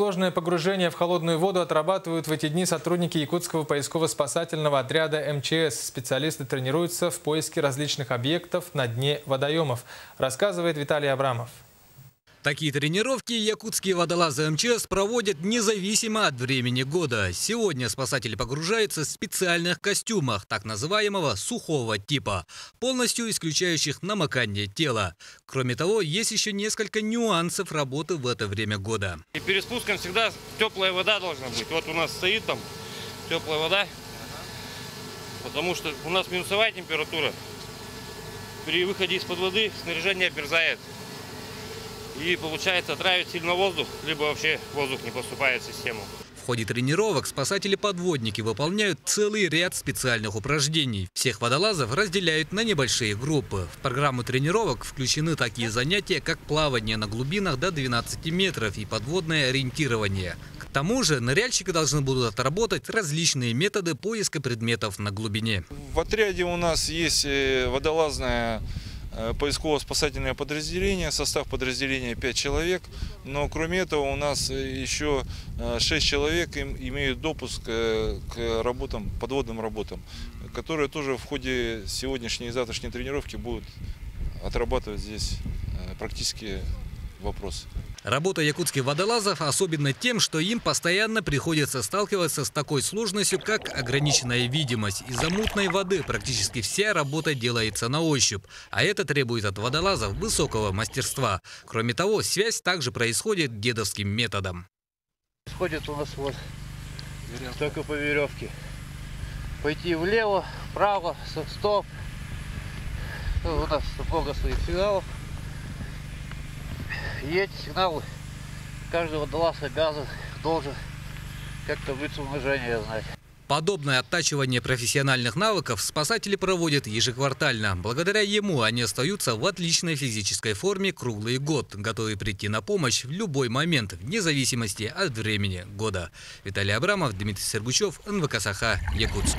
Сложное погружение в холодную воду отрабатывают в эти дни сотрудники Якутского поисково-спасательного отряда МЧС. Специалисты тренируются в поиске различных объектов на дне водоемов, рассказывает Виталий Абрамов. Такие тренировки якутские водолазы МЧС проводят независимо от времени года. Сегодня спасатели погружаются в специальных костюмах, так называемого сухого типа, полностью исключающих намокание тела. Кроме того, есть еще несколько нюансов работы в это время года. И перед спуском всегда теплая вода должна быть. Вот у нас стоит там теплая вода, потому что у нас минусовая температура. При выходе из-под воды снаряжение обмерзает. И получается, травит сильно воздух, либо вообще воздух не поступает в систему. В ходе тренировок спасатели-подводники выполняют целый ряд специальных упражнений. Всех водолазов разделяют на небольшие группы. В программу тренировок включены такие занятия, как плавание на глубинах до 12 метров и подводное ориентирование. К тому же ныряльщики должны будут отработать различные методы поиска предметов на глубине. В отряде у нас есть водолазная поисково-спасательное подразделение, состав подразделения 5 человек, но кроме этого у нас еще 6 человек имеют допуск к работам, подводным работам, которые тоже в ходе сегодняшней и завтрашней тренировки будут отрабатывать здесь практические вопросы. Работа якутских водолазов особенно тем, что им постоянно приходится сталкиваться с такой сложностью, как ограниченная видимость. Из-за мутной воды практически вся работа делается на ощупь, а это требует от водолазов высокого мастерства. Кроме того, связь также происходит дедовским методом. Происходит у нас вот только по веревке. Пойти влево, вправо, стоп. У нас много своих сигналов. И эти сигналы каждый водолаз обязан, должен как таблицу умножения знать. Подобное оттачивание профессиональных навыков спасатели проводят ежеквартально. Благодаря ему они остаются в отличной физической форме круглый год, готовы прийти на помощь в любой момент, вне зависимости от времени года. Виталий Абрамов, Дмитрий Сергучев, НВК Саха, Якутск.